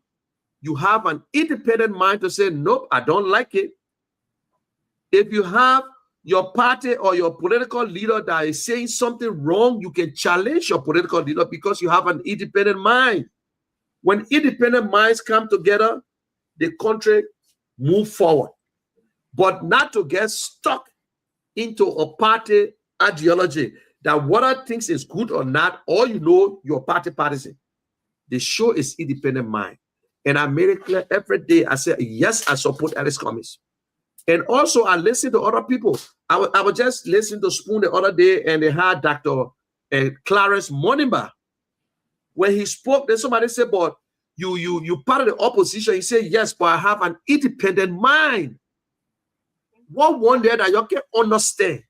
you have an independent mind to say, nope, I don't like it. If you have your party or your political leader that is saying something wrong, you can challenge your political leader because you have an independent mind. When independent minds come together, the country move forward, but not to get stuck into a party ideology that whether things is good or not, or you know your party partisan. The show is independent mind. And I made it clear every day. I said, yes, I support Alice Cummings. And also I listen to other people. I was just listening to Spoon the other day, and they had Dr. Clarence Monimba. When he spoke, then somebody said, but you part of the opposition. He said, yes, but I have an independent mind. What one there that you can understand?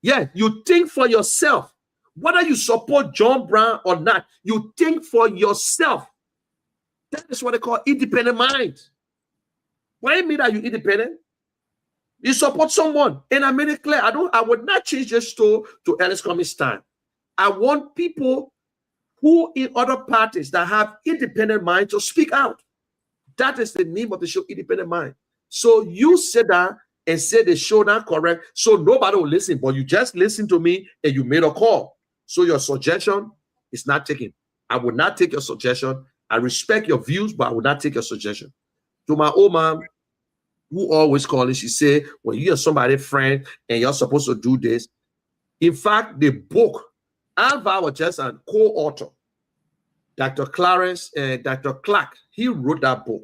Yeah, you think for yourself. Whether you support John Brown or not, you think for yourself. That is what they call independent mind. What do you mean that you independent? You support someone. And I made it clear, I would not change this to Alice Cummings' time. I want people who in other parties that have independent mind to speak out. That is the name of the show, Independent Mind. So you sit down and say the show not correct, so nobody will listen, but you just listen to me and you made a call. So your suggestion is not taken. I will not take your suggestion. I respect your views, but I will not take your suggestion. To my old mom, who always calling, she say, when you're somebody's friend and you're supposed to do this. In fact, the book, Alva was just a co-author. Dr. Clarence and Dr. Clark, he wrote that book.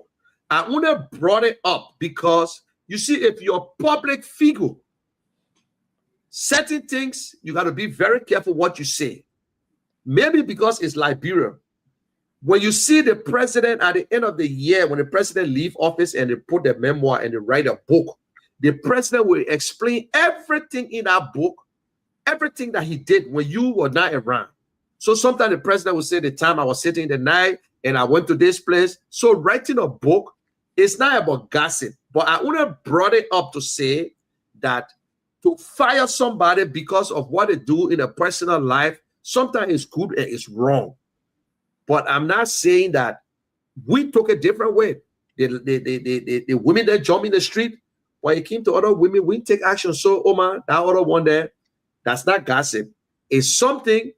I only brought it up because, you see, if you're a public figure, certain things, you got to be very careful what you say. Maybe because it's Liberia. When you see the president at the end of the year, when the president leave office and they put their memoir and they write a book, the president will explain everything in that book, everything that he did when you were not around. So sometimes the president will say the time I was sitting the night and I went to this place. So writing a book is not about gossip, but I only brought it up to say that to fire somebody because of what they do in a personal life, sometimes it's good and it's wrong. But I'm not saying that we took a different way. The women that jump in the street, when it came to other women, we take action. So Omar, that other one there, that's not gossip. It's something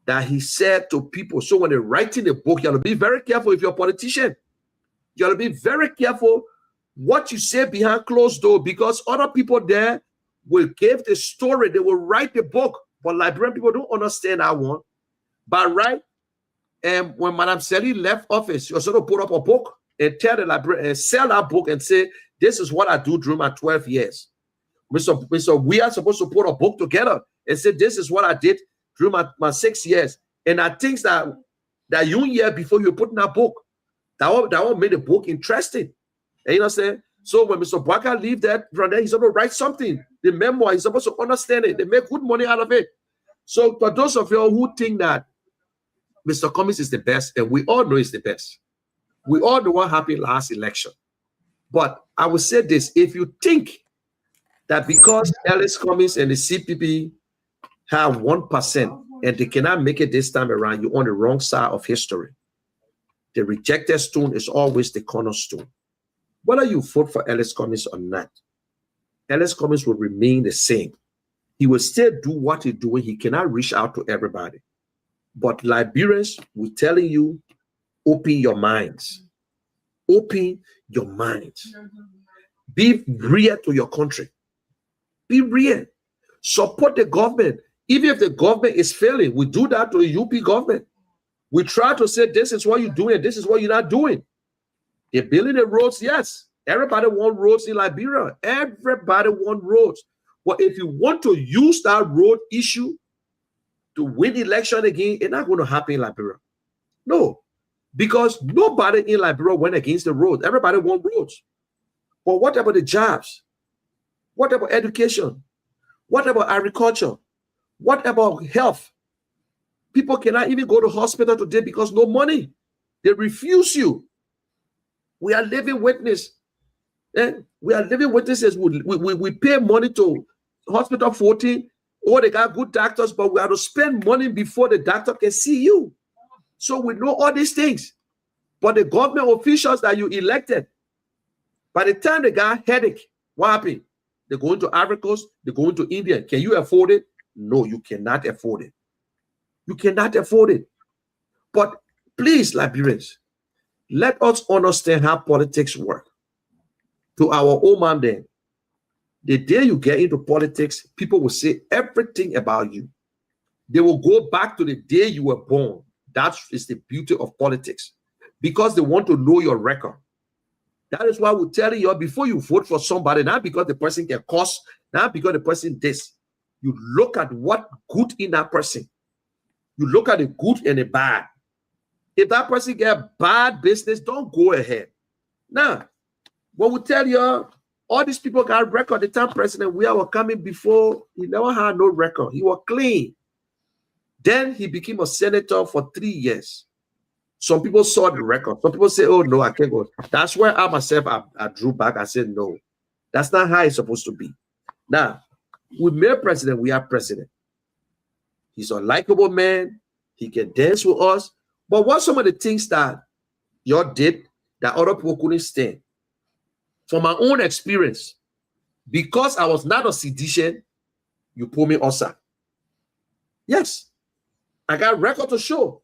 that he said to people. So when they're writing the book, you have to be very careful if you're a politician. You have to be very careful what you say behind closed door, because other people there will give the story. They will write the book. But Liberian people don't understand that one. But right, and when Madame Sally left office, she was going to put up a book and tell the librarian and sell that book and say, this is what I do during my 12 years. Mr. We are supposed to put a book together and say, this is what I did during my 6 years. And I think that you year before you put in that book, that one made the book interesting. And you know what I'm saying? So when Mr. Baka leave that from there, he's going to write something. The memoir, he's supposed to understand it. They make good money out of it. So for those of you who think that Mr. Cummings is the best, and we all know he's the best. We all know what happened last election. But I will say this, if you think that because Alice Cummings and the CPP have 1% and they cannot make it this time around, you're on the wrong side of history. The rejected stone is always the cornerstone. Whether you vote for Alice Cummings or not, Alice Cummings will remain the same. He will still do what he's doing. He cannot reach out to everybody. But Liberians, we're telling you, open your minds. Open your minds. Be real to your country. Be real. Support the government. Even if the government is failing, we do that to the UP government. We try to say, this is what you're doing, this is what you're not doing. They're building the roads, yes. Everybody wants roads in Liberia. Everybody wants roads. But if you want to use that road issue to win election again, it's not going to happen in Liberia. No, because nobody in Liberia went against the road. Everybody wants roads. But what about the jobs? What about education? What about agriculture? What about health? People cannot even go to hospital today because no money. They refuse you. We are living witness. We are living witnesses. We pay money to hospital 14. Oh, they got good doctors, but we have to spend money before the doctor can see you. So we know all these things. But the government officials that you elected, by the time they got headache, what happened? They're going to Ivory Coast, they're going to India. Can you afford it? No, you cannot afford it. You cannot afford it. But please, Liberians, let us understand how politics work. To our old man then, the day you get into politics, people will say everything about you. They will go back to the day you were born. That is the beauty of politics, because they want to know your record. That is why we're telling you before you vote for somebody, not because the person can cost, not because the person this. You look at what good in that person. You look at the good and the bad. If that person get bad business, don't go ahead. Now, when we tell you all these people got record, the time president we were coming before, he never had no record. He was clean. Then he became a senator for 3 years. Some people saw the record. Some people say, oh, no, I can't go. That's where I myself, I drew back. I said, no, that's not how it's supposed to be. Now, with male president, we are president. He's a likable man. He can dance with us. But what some of the things that you did that other people couldn't stand? From my own experience, because I was not a seditious, you put me outside. Yes, I got record to show.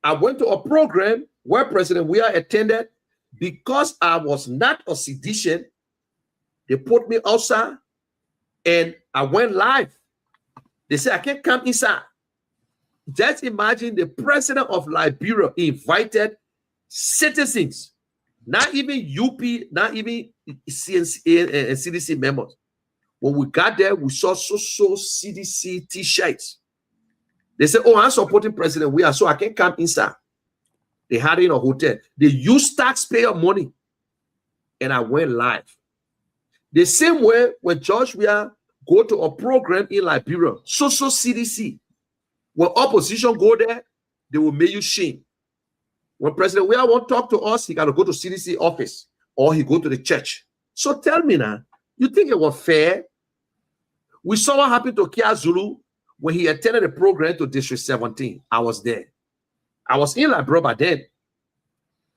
I went to a program where President Weah attended. Because I was not a seditious, they put me outside and I went live. They said I can't come inside. Just imagine the president of Liberia invited citizens, not even UP, not even CNC and CDC members. When we got there, we saw so CDC t-shirts. They said, oh, I'm supporting President Weah, so I can't come inside. They had it in a hotel. They used taxpayer money. And I went live. The same way when George Weah go to a program in Liberia, so CDC. When opposition go there, they will make you shame. When President Weah won't talk to us, he got to go to CDC office or he go to the church. So tell me now, you think it was fair? We saw what happened to Kia Zulu when he attended a program to District 17. I was there. I was in Liberia by then.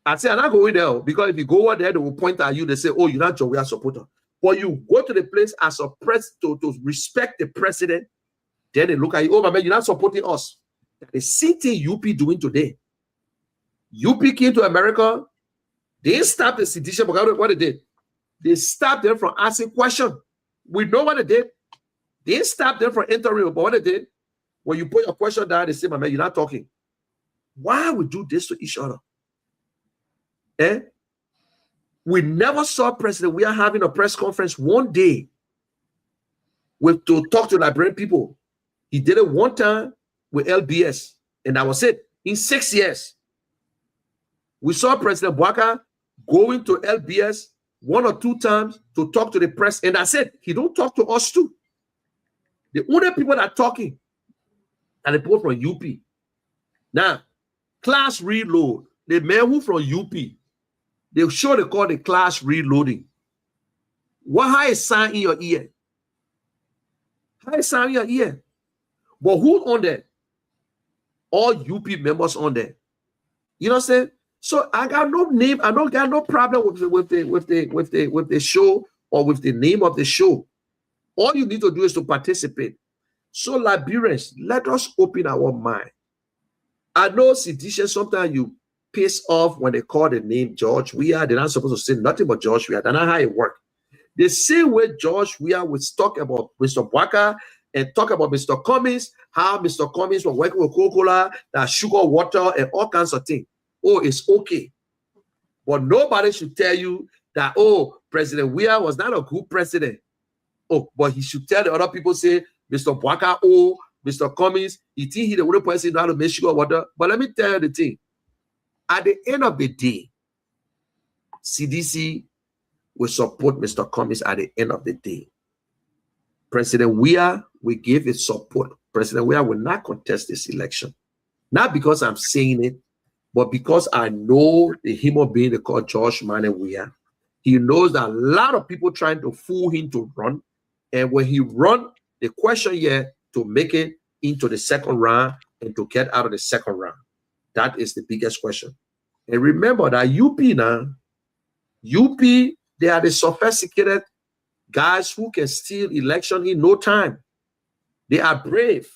I said, I'm not going there because if you go over there, they will point at you. They say, oh, you're not George Weah supporter. But you go to the place as a to respect the president. Then they look at you, oh, my man, you're not supporting us. The same thing UP doing today. UP came to America. They stopped the sedition, but what they did? They stopped them from asking questions. We know what they did. They stopped them from entering, but what they did, when you put your question down, they say, my man, you're not talking. Why we do this to each other? Eh? We never saw President Weah having a press conference one day to talk to Liberian people. He did it one time with LBS, and that was it. In 6 years, we saw President Bouaka going to LBS 1 or 2 times to talk to the press, and that's it. He don't talk to us too. The only people that are talking are the people from UP. Now, class reload. The man who from UP, they sure they call the class reloading. What high sound in your ear? High sound in your ear. But who on there? All UP members on there. You know what I'm saying? So I got no name. I don't got no problem with the show or with the name of the show. All you need to do is to participate. So Liberians, let us open our mind. I know seditious, sometimes you piss off when they call the name George Weah. They're not supposed to say nothing but George Weah. That's not how it works. The same way George Weah would talk about Mr. Bouaka and talk about Mr. Cummings, how Mr. Cummings was working with Coca-Cola, that sugar, water, and all kinds of things. Oh, it's okay. But nobody should tell you that, oh, President Weah was not a good president. Oh, but he should tell the other people, say, Mr. Bouaka, oh, Mr. Cummings, he think he the only person know how to make sugar, water. But let me tell you the thing. At the end of the day, CDC will support Mr. Cummings at the end of the day. President Weah will give his support. President Weah will not contest this election. Not because I'm saying it, but because I know the human being they call George Manneh Weah. He knows that a lot of people trying to fool him to run. And when he run, The question here to make it into the second round and to get out of the second round. That is the biggest question. And remember that UP now, UP, they are the sophisticated guys who can steal election in no time. They are brave.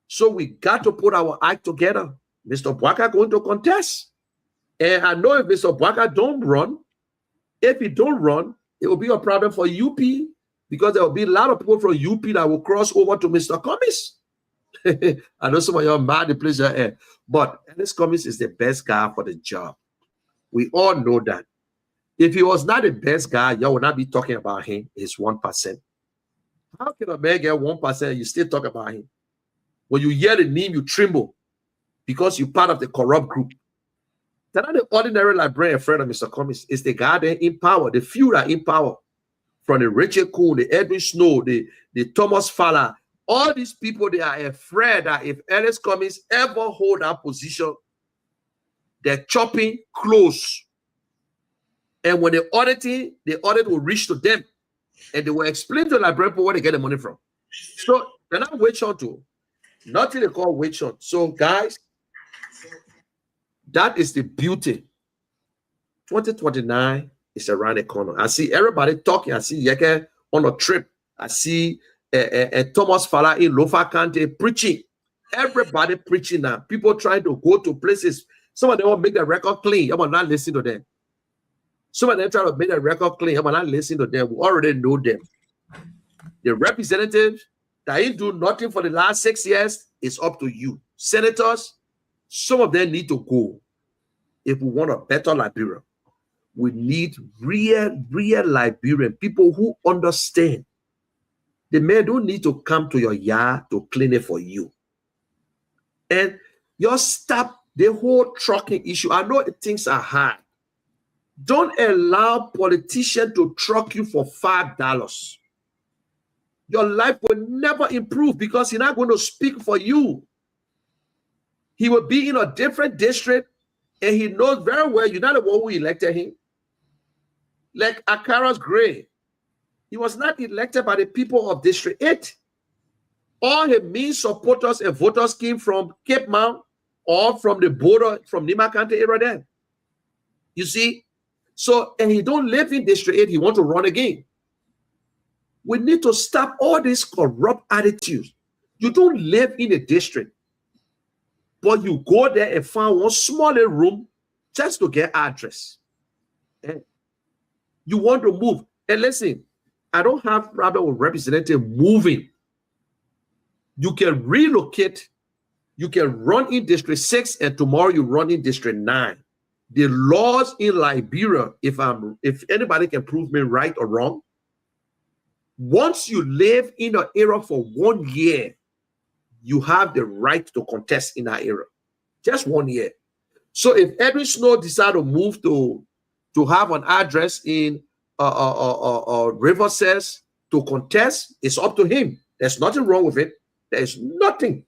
So we got to put our act together. Mr. Bwaka going to contest. And I know if Mr. Bwaka don't run, if he don't run, it will be a problem for UP because there will be a lot of people from UP that will cross over to Mr. Cummings. I know some of y'all mad the place you're at, but Ernest Cummings is the best guy for the job. We all know that. If he was not the best guy, y'all would not be talking about him. He's 1%. How can a man get 1% and you still talk about him? When you hear the name, you tremble because you're part of the corrupt group. They're not the ordinary librarian friend of Mr. Cummings. It's the guy that in power, the few that in power. From the Richard Kuhn, the Edwin Snow, the Thomas Fowler, all these people, they are afraid that if Ernest Cummings ever hold that position, they're chopping close. And when they're auditing, the audit will reach to them. And they will explain to the librarian where they get the money from. So they're not wage hunt too. Nothing they call wage hunt. So guys, that is the beauty. 2029 is around the corner. I see everybody talking. I see Yeke on a trip. I see Thomas Fowler in Lofa County preaching. Everybody preaching now. People trying to go to places. Some of them will make the record clean. I'm not listening to them. Some of them try to make the record clean. I'm not listening to them. We already know them. The representatives that ain't do nothing for the last 6 years is up to you. Senators, some of them need to go. If we want a better Liberia, we need real Liberian people who understand. The men don't need to come to your yard to clean it for you. And you stop the whole trucking issue. I know things are hard. Don't allow politicians to truck you for $5. Your life will never improve because he's not going to speak for you. He will be in a different district and he knows very well you're not the one who elected him. Like Akara's Gray. He was not elected by the people of District 8. All his main supporters and voters came from Cape Mount or from the border, from Nima County area there. You see? So, and he don't live in District 8, he want to run again. We need to stop all these corrupt attitudes. You don't live in a district, but you go there and find one smaller room just to get address. And you want to move. And listen, I don't have problem with representative moving. You can relocate. You can run in District 6 and tomorrow you run in District 9. The laws in Liberia, if anybody can prove me right or wrong, once you live in an area for 1 year, you have the right to contest in that area. Just 1 year. So if Edwin Snow decide to move to have an address in River says to contest, it's up to him. There's nothing wrong with it. There's nothing.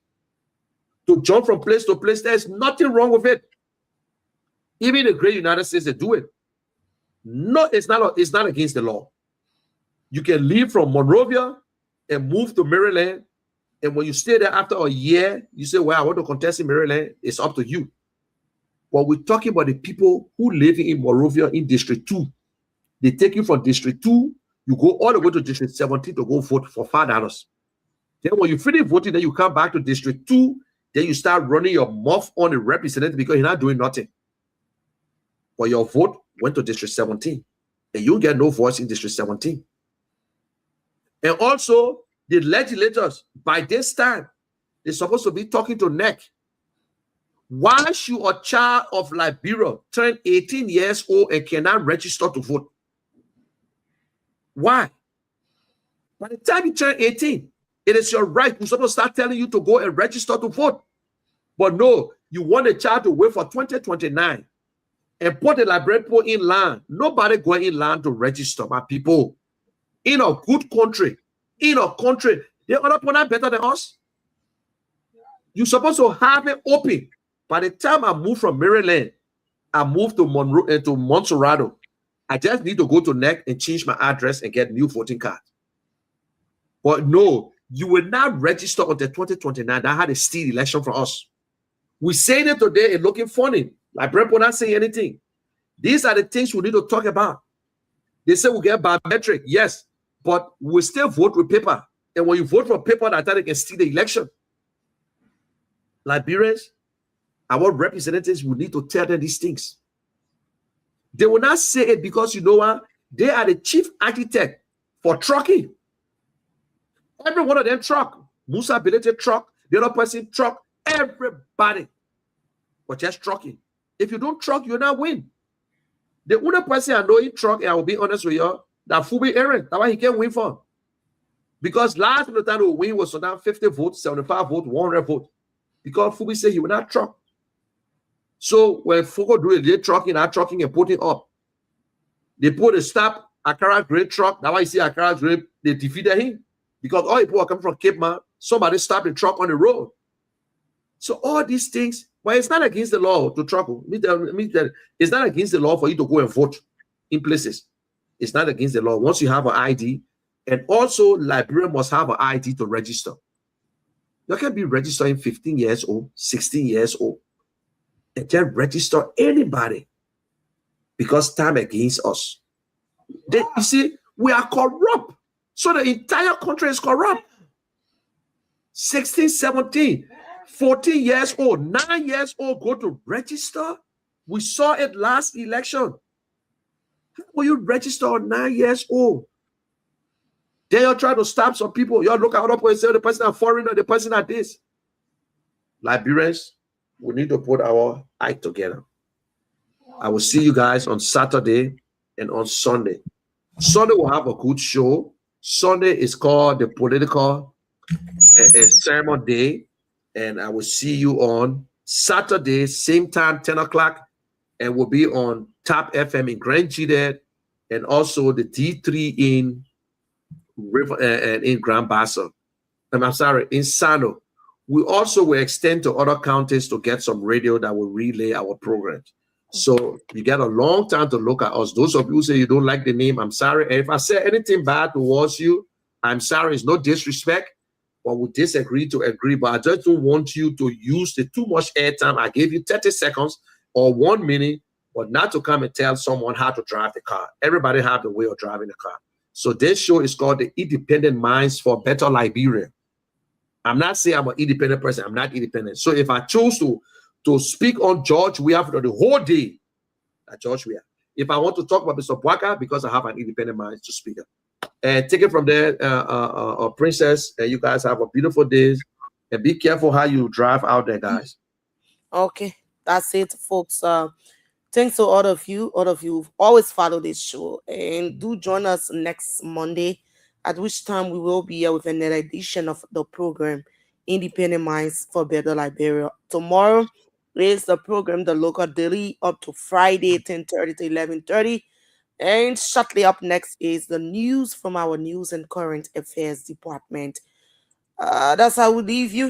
To jump from place to place, there's nothing wrong with it. Even the great United States, they do it. No, it's not against the law. You can leave from Monrovia and move to Maryland. And when you stay there after a year, you say, well, I want to contest in Maryland. It's up to you. But we're talking about the people who live in Monrovia in District 2. They take you from District 2, you go all the way to District 17 to go vote for $5. Then when you finish voting, then you come back to District 2, then you start running your mouth on the representative because you're not doing nothing. But your vote went to District 17, and you get no voice in District 17. And also, the legislators, by this time, they're supposed to be talking to NEC. Why should a child of Liberia turn 18 years old and cannot register to vote? Why? By the time you turn 18, it is your right. We're supposed to start telling you to go and register to vote. But no, you want a child to wait for 2029 and put the librarian in line. Nobody going in line to register, my people. In a good country, the other people are better than us. You're supposed to have it open. By the time I moved from Maryland, I moved to Monroe and to Montserrado. I just need to go to NEC and change my address and get new voting card. But no, you will not register until 2029. That had a steal election for us. We're saying it today and looking funny. Like Brent will not say anything. These are the things we need to talk about. They say we get biometric, yes, but we still vote with paper. And when you vote for paper, that time they can steal the election. Liberians, our representatives will need to tell them these things. They will not say it because you know what? They are the chief architect for trucking. Every one of them truck. Musa Bilete truck, the other person truck, everybody. But just trucking. If you don't truck, you'll not win. The only person I know in truck, and I will be honest with you, that Fubi Aaron, that's why he can't win for. Because last time he win was around 50 votes, 75 votes, 100 votes. Because Fubi said he will not truck. So when Fugo do it, they're trucking and putting up. They put a stop, Akara Great truck. That's why you see Akara Great, they defeated him. Because all people are coming from Cape Man, somebody stopped the truck on the road. So all these things, well, it's not against the law to truck. It's not against the law for you to go and vote in places. It's not against the law. Once you have an ID, and also Liberia must have an ID to register. You can be registering 15 years old, 16 years old, and just register anybody because time against us. You see, we are corrupt. So the entire country is corrupt. 16, 17, 14 years old, 9 years old go to register. We saw it last election. How will you register at 9 years old? Then you're trying to stop some people. You look at other people and say the person are foreigner, the person are this. Liberians, we need to put our act together. I will see you guys on Saturday and on Sunday. Sunday we'll have a good show. Sunday is called the political sermon day, and I will see you on Saturday, same time, 10 o'clock, and we'll be on Top FM in Grand Gide, and also the D3 in River and in Grand Bassa. I'm sorry, in Sano. We also will extend to other counties to get some radio that will relay our programs. So you get a long time to look at us. Those of you who say you don't like the name, I'm sorry. And if I say anything bad towards you, I'm sorry. It's no disrespect, but we disagree to agree. But I just don't want you to use the too much airtime. I gave you 30 seconds or 1 minute, but not to come and tell someone how to drive the car. Everybody have the way of driving the car. So this show is called the Independent Minds for Better Liberia. I'm not saying I'm an independent person. I'm not independent. So if I choose to speak on George Weah for the whole day, George Weah. If I want to talk about Mr. Bwaka, because I have an independent mind to speak up. And take it from there, Princess. You guys have a beautiful day. And be careful how you drive out there, guys. Okay, that's it, folks. Thanks to all of you. All of you always follow this show. And do join us next Monday, at which time we will be here with another edition of the program, Independent Minds for Better Liberia. Tomorrow is the program, the local daily, up to Friday, 10:30 to 11:30. And shortly up next is the news from our News and Current Affairs Department. That's how we leave you.